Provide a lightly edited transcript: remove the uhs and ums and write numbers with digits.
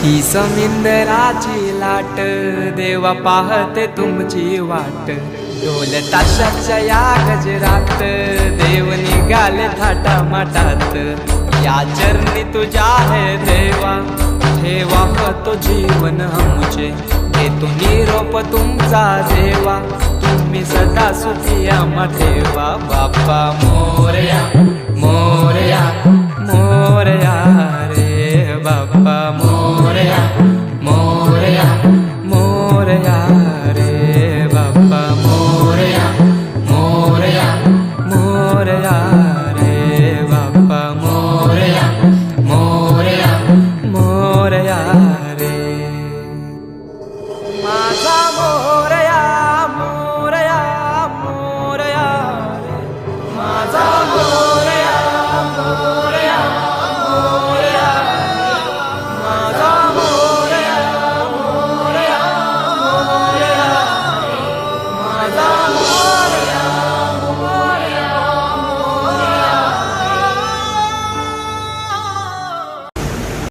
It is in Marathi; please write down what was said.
ही समिंदराची लाट देवा पाहते तुमची वाट ढोल ताशाच्या या गजरात देव निघाले थाटा माटात या चरणी तुझ्या है देवा ठेवा तो जीवन आमचे देतो निरोप तुमचा देवा तुम्ही सदा सुखी आम्हा ठेवा बाप्पा मोरया मोरया मोरया रे बाप्पा मोरया मोरया मोरया रे बाप्पा मोरया मोरया मोरया रे बाप्पा मोरया मोरया मोरया रे माझा मोरया मोरया मोरया रे माझा मोरया मोरया मोरया माझा मोरया मोरया मोरया माझा